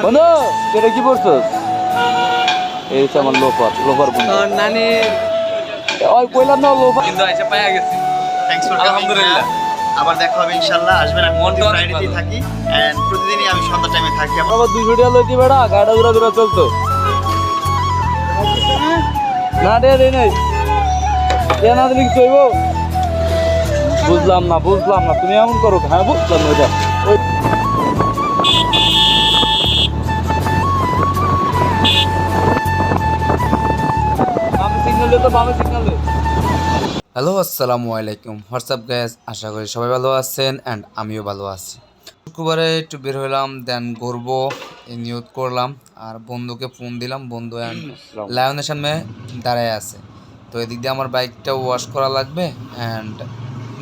বন্ধু এটা কি পড়ছস? এই হচ্ছে আমার লোফার বন্ধু। নানি ওই কইলাম না লোফার কিন্তু আইসা পাইয়া গেছি। থ্যাঙ্কস ফর আলহামদুলিল্লাহ। আবার দেখা হবে ইনশাআল্লাহ। আসবেন, আমি মনটা অনেক ফ্রাইডেতেই ভালো। থাকি এন্ড প্রতিদিনই আমি সন্ধ্যা টাইমে থাকি। আবার 200 টাকা লইতি বেড়া গাড়া ঘুরা ঘুরা চলতো না রে নাই না তুমি কি কইবো? বুঝলাম না তুমি এমন করো। হ্যাঁ বুঝলাম না এটা ওই বামে সিগন্যাল দে তো বামে সিগন্যাল দে। হ্যালো আসসালামু আলাইকুম, হোয়াটসঅ্যাপ গাইস, আশা করি সবাই ভালো আছেন অ্যান্ড আমিও ভালো আছি। শুক্রবারে একটু বের হলাম, দেন ঘুরবো এই নিয়ত করলাম আর বন্ধুকে ফোন দিলাম। বন্ধু অ্যান্ড লায়নের সামনে দাঁড়ায় আছে, তো এদিক দিয়ে আমার বাইকটা ওয়াশ করা লাগবে অ্যান্ড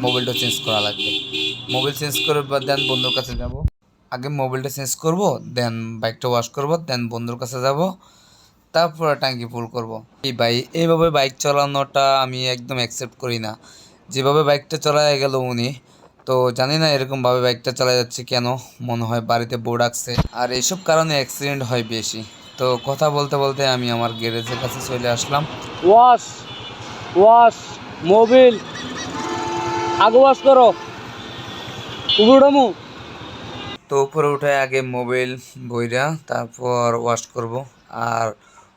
মোবাইলটা চেঞ্জ করা লাগবে। মোবাইল চেঞ্জ করে দেন বন্ধুর কাছে যাব। আগে মোবাইলটা চেঞ্জ করব, দেন বাইকটা ওয়াশ করব, দেন বন্ধুর কাছে যাব, তারপরে ট্যাঙ্কি ফুল করব। এইভাবে বাইক চালানোটা আমি একদম অ্যাকসেপ্ট করি না। যেভাবে বাইকটা চালায় গেল উনি, তো জানি না এরকমভাবে বাইকটা চালা যাচ্ছে কেন। মনে হয় বাড়িতে বোর্ড আঁকছে, আর এইসব কারণে অ্যাক্সিডেন্ট হয় বেশি। তো কথা বলতে বলতে আমি আমার গ্যারেজের কাছে চলে আসলাম। ওয়াশ মোবিল আগে ওয়াশ করো উপরমু। তো উপরে উঠে আগে মোবাইল বইরা তারপর ওয়াশ করব। আর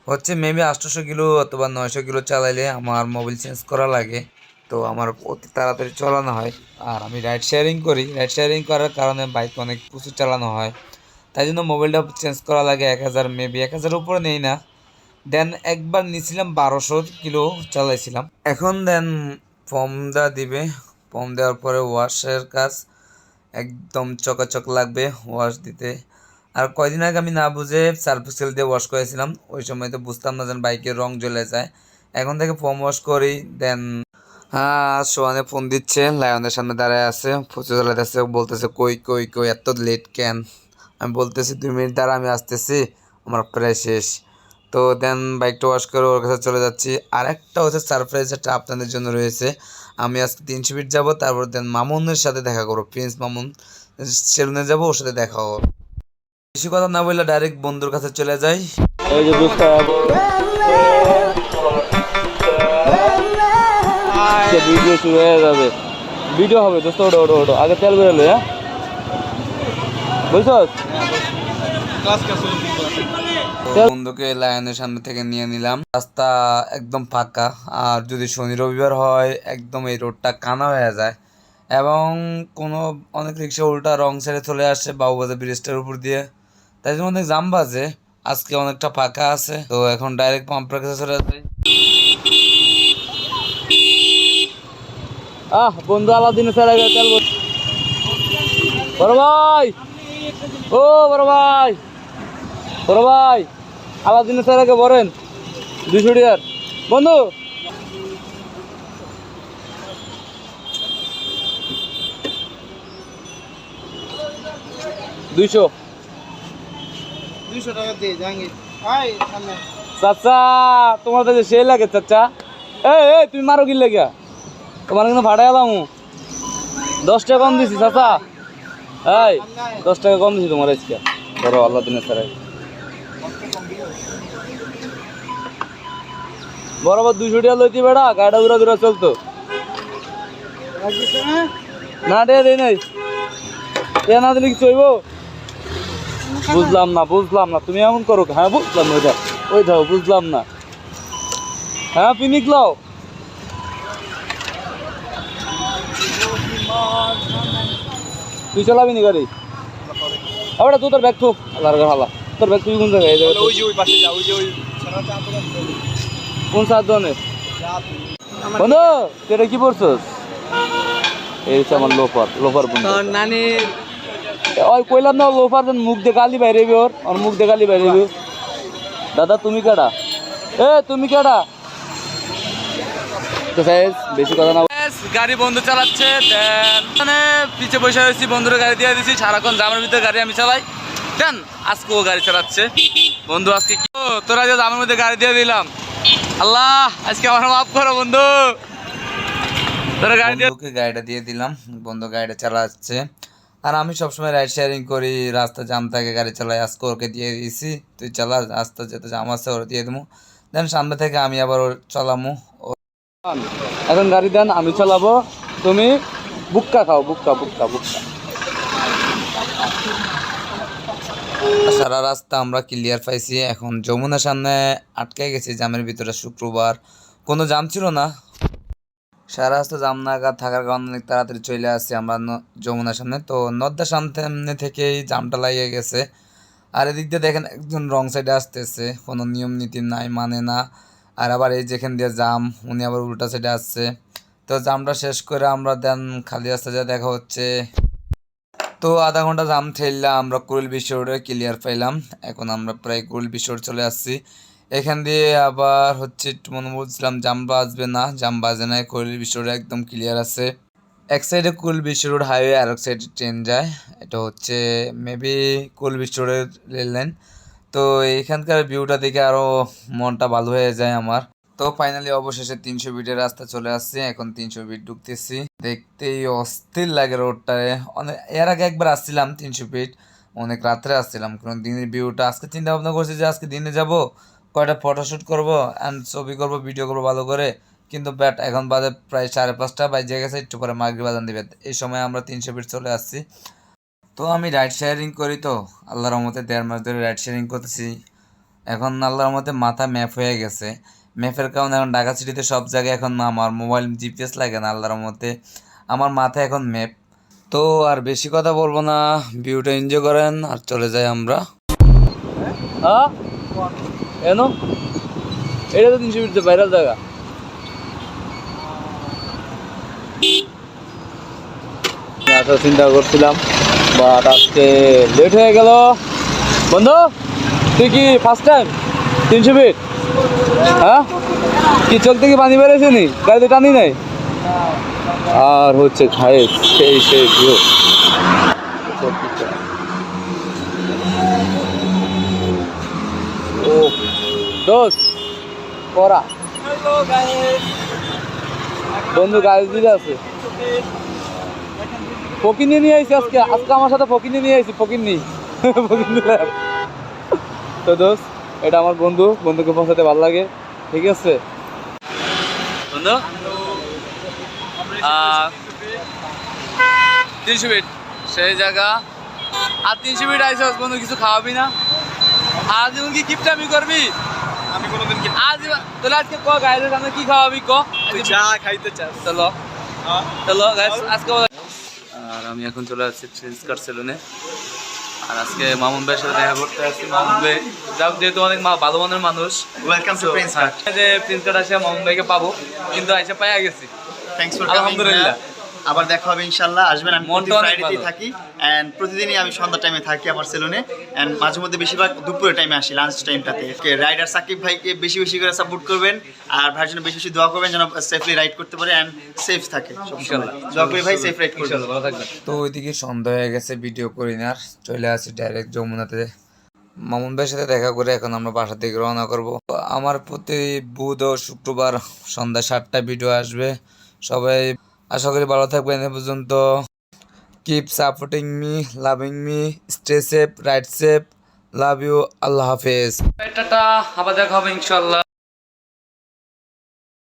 হচ্ছে মেবি 800 কিলো অথবা 900 কিলো চালাইলে আমার মোবাইল চেঞ্জ করা লাগে। তো আমার অতি তাড়াতাড়ি চালানো হয়। আর আমি রাইড শেয়ারিং করি, রাইড শেয়ারিং করার কারণে বাইক অনেক প্রচুর চালানো হয়, তাই জন্য মোবাইলটা চেঞ্জ করা লাগে 1000, মেবি 1000 উপরে নেই না। দেন একবার নিয়েছিলাম 1200 কিলো চালাইছিলাম। এখন দেন ফর্মটা দিবে, ফর্ম দেওয়ার পরে ওয়াশের কাজ একদম চকাচক লাগবে ওয়াশ দিতে। আর কয়দিন আগে আমি না বুঝে সার্ফ এক্সেল দিয়ে ওয়াশ করেছিলাম, ওই সময় তো বুঝতাম না যেন বাইকের রং জ্বলে যায়। এখন থেকে ফোম ওয়াশ করি। দেন হ্যাঁ, সোহানে ফোন দিচ্ছে, লায়নের সামনে দাঁড়ায় আছে, ফুচু চালাইতেছে, বলতেছে কই কই কই এত লেট কেন? আমি বলতেছি 2 মিনিট দ্বারা আমি আসতেছি, আমার প্রায় শেষ। তো দেন বাইকটা ওয়াশ করে ওর কাছে চলে যাচ্ছি। আর একটা হচ্ছে সারপ্রাইজ, একটা আপনাদের জন্য রয়েছে। আমি আজকে 300 ফিট যাবো, তারপর দেন মামুনের সাথে দেখা করবো, প্রিন্স মামুন সেলুনে যাবো, ওর সাথে দেখা করবো। বেশি কথা না বললে ডাইরেক্ট বন্ধুর কাছে চলে যাই। এই যে দোস্ত ভিডিও শুরু হয়ে যাবে, ভিডিও হবে দোস্ত। ওটো আগে তেল বেরোলো। হ্যাঁ বুঝছো? বন্ধুকে লায়নের সামনে থেকে নিয়ে নিলাম। রাস্তা একদম ফাঁকা, আর যদি শনি রবিবার হয় একদম এই রোডটা কানা হয়ে যায় এবং অনেক রিক্সা উল্টা রং সাইডে চলে আসে বাবুবাজার ব্রিজটার উপর দিয়ে, তাই জন্য অনেক জাম বাজে। আজকে অনেকটা ফাঁকা আছে, তো এখন ডাইরেক্ট পাম্পের কাছে চলে যাই। বন্ধু আলাদিনে চলে গেছে তেল। বড় ভাই, ও বড় ভাই আলাদিনে চলে গে বলেন 200 টাকার বন্ধু। দুইশো টাকা দিয়ে জাঙ্গি চাচা, তোমার কাছে সেই লাগে চাচা। এই তুমি মারো কি লাগে? তোমার কিন্তু ভাড়া এলাম 10 টাকা কম দিছি চাচা। এই 10 টাকা কম দিছি তোমার আজকে। ধরো আল্লাহ দিনের সারাই বরাবর 200 টাকা লইতি বেড়া গাড়া ঘুরা ঘুরা চলতো না রে নাই না দিলে কি চইব? বুঝলাম না তুমি এমন করো। হ্যাঁ বুঝলাম না ওইটা ওই দাও বুঝলাম না। হ্যাঁ পিনিক লাও তুই চালাবি নি গাড়ি? আবার তোর ব্যাগ থুক হালা, তোর ব্যাগ তুই কোন জায়গায়? কোন সাত ধরনের বন্ধু তুই কি পড়ছস? এই হচ্ছে আমার লোফার বন্ধু। নানি ওই কইলাম না লোফার মুখ দিয়ে গালি বাইরে ওর মুখ দিয়ে গালি বাইরে। দাদা তুমি কেডা? তুমি কেডা? বেশি কথা না। গাড়ি বন্ধু চালাচ্ছে, মানে পিছে বসে হয়েছি, বন্ধুরা গাড়ি দিয়ে দিছি। সারাক্ষণ জামের ভিতরে গাড়ি আমি চালাই, দেন আজকে ও গাড়ি চালাচ্ছে। বন্ধু আজকে কি তোরা যে জামের মধ্যে গাড়ি দিয়ে দিলাম, আল্লাহ আজকে আমার মাফ করো বন্ধু। তোরা গাড়ি দিয়ে বন্ধুকে গাড়িটা দিয়ে দিলাম, বন্ধু গাড়িটা চালাচ্ছে। আর আমি সবসময় রাইড শেয়ারিং করি, রাস্তা জাম থাকে গাড়ি চালাই, আজকে ওকে দিয়ে দিয়েছি, তুই চালা, রাস্তা যেতে জাম আছে ওরা দিয়ে দেবো, দেন সামনে থেকে আমি আবার ওর চালামু। এখন গাড়ি দেন, আমি চালাবো, তুমি বুক্কা খাও, বুক্কা বুক্কা বুক্কা। সারা রাস্তা আমরা ক্লিয়ার পাইছি। এখন যমুনার সামনে আটকে গেছি জামের ভিতরে, শুক্রবার কোনো জাম ছিল না, সারা রাস্তা জাম নাগাদ থাকার কারণে অনেক তাড়াতাড়ি চলে আসছি আমরা যমুনার সামনে। তো নদ্যার সামনে থেকেই জামটা লাগিয়ে গেছে। আর এদিক দিয়ে দেখেন একজন রং সাইডে আসতেছে, কোনো নিয়ম নীতি নাই, মানে না। আর আবার এই যেখান দিয়ে জাম, উনি আবার উল্টা সাইডে আসছে। তো জামটা শেষ করে আমরা দেন খালি রাস্তা যা দেখা হচ্ছে। তো আধা ঘন্টা জাম ঠেললাম, আমরা কুড়িল বিশ্ব রোডে ক্লিয়ার পাইলাম। এখন আমরা প্রায় কুড়িল বিশ্ব রোড চলে আসছি। এখান দিয়ে আবার হচ্ছে একটু মনে বলছিলাম জাম বাজবে না, জাম বাজে না, কুড়িল বিশ্ব রোড একদম ক্লিয়ার আছে। এক সাইডে কুল বিশ্ব রোড হাইওয়ে, আর এক সাইডে ট্রেন যায়, এটা হচ্ছে মেবি কুল বিশ্ব রোডের রেল লাইন। তো এখানকার ভিউটা দেখে আরও মনটা ভালো হয়ে যায় আমার। তো ফাইনালি অবশেষে 300 ফিটের রাস্তা চলে আসছে, এখন 300 ফিট ঢুকতেছি। দেখতেই অস্থির লাগে রোডটায়। অনেক এর আগে একবার আসছিলাম 300 ফিট, অনেক রাত্রে আসছিলাম, কারণ দিনের ভিউটা আজকে চিন্তা ভাবনা করছি যে আজকে দিনে যাব, কয়টা ফটোশ্যুট করবো অ্যান্ড ছবি করবো, ভিডিও করবো ভালো করে। কিন্তু ব্যাট এখন বাজে প্রায় 5:30 বাজে গেছে, একটু পরে মাগরিব আজান দিবে। এই সময় আমরা 300 ফিট চলে আসছি। তো আমি রাইড শেয়ারিং করি, তো আল্লাহর রহমতে 1.5 মাস ধরে রাইড শেয়ারিং করতেছি। এখন আল্লাহর রহমতে মাথা ম্যাপ হয়ে গেছে, ম্যাপের কারণে এখন ঢাকা সিটিতে সব জায়গায় এখন আমার মোবাইল জিপিএস লাগে না, আল্লাহর রহমতে আমার মাথায় এখন ম্যাপ। তো আর বেশি কথা বলবো না, ভিউটা এনজয় করেন আর চলে যাই আমরা। হ্যাঁ এনো, এটা তো 300 ফিট ভাইরাল জায়গা। আসার চিন্তা করছিলাম, বাট আজকে লেট হয়ে গেল। বন্ধু, তুই কি ফার্স্ট টাইম 300 ফিট? হ্যাঁ, কি চোখ থেকে পানি বেড়েছে নি? গাড়িতে টানি নাই? আর হচ্ছে খায় সেই ভিউ। ও দোস্ত করা বন্ধু গাড়ি দিতে আছে, ফকিনি নিয়ে আইছি আজকে আমার সাথে ফকিনি নিয়ে আইছি, ফকিনি দিলাম। তো দোস্ত, এটা আমার বন্ধুকে পৌঁছাতে ভালো লাগে, ঠিক আছে বন্ধু 300 ফিট সেই জায়গা, আর 300 ফিট আইসা বন্ধু, কিছু খাওয়াবি না? আজ যেমন কি কিপটামি করবি? আমি কোনোদিন কি আজ তাহলে আজকে ক গাইদের সামনে কি খাওয়াবি ক? চা খাইতে চাস? চলো চলো গাইস আজকে। আর আমি এখন চলে আসছি প্রিন্স কাট সেলুনে, আর আজকে মামুন ভাইয়ের সাথে দেখা করতে আসছি। মামুন ভাই যাক, যেহেতু অনেক ভালো মনের মানুষ, ওয়েলকাম টু প্রিন্স কাট। যে প্রিন্স কাট আসে মামুন ভাইকে পাবো, কিন্তু আইসা পাইয়া গেছি, থ্যাঙ্কস ফর কামিং। আলহামদুলিল্লাহ। আবার দেখা হবে ইনশাআল্লাহ, আসবেন। আমি মনটা অনেক ফ্রাইডেতেই ভালো। থাকি এন্ড প্রতিদিনই আমি সন্ধ্যা টাইমে থাকি আমার সেলুনে, এন্ড মাঝে মধ্যে বেশিরভাগ দুপুরের টাইমে আসি, লাঞ্চ টাইমটাতে। রাইডার সাকিব ভাইকে বেশি বেশি করে সাপোর্ট করবেন, আর ভাইয়ের জন্য বেশি বেশি দোয়া করবেন যেন সেফলি রাইড করতে পারে এন্ড সেফ থাকে। ইনশাআল্লাহ দোয়া করি ভাই, সেফ রাইড করবেন। ইনশাআল্লাহ, ভালো থাকবেন। তো ওইদিকে সন্ধ্যা হয়ে গেছে, ভিডিও করি না, আর চলে আসি ডাইরেক্ট যমুনাতে। মামুন ভাইয়ের সাথে দেখা করে এখন আমরা বাসা থেকে রওনা করব। আমার প্রতি বুধ ও শুক্রবার সন্ধ্যা 7টায় ভিডিও আসবে। সবাই আশা করি ভালো থাকবেন এ পর্যন্ত। Keep supporting me, loving me, stay safe, ride safe, love you, আল্লাহ হাফেজ। টাটা, আবার দেখা হবে ইনশাআল্লাহ।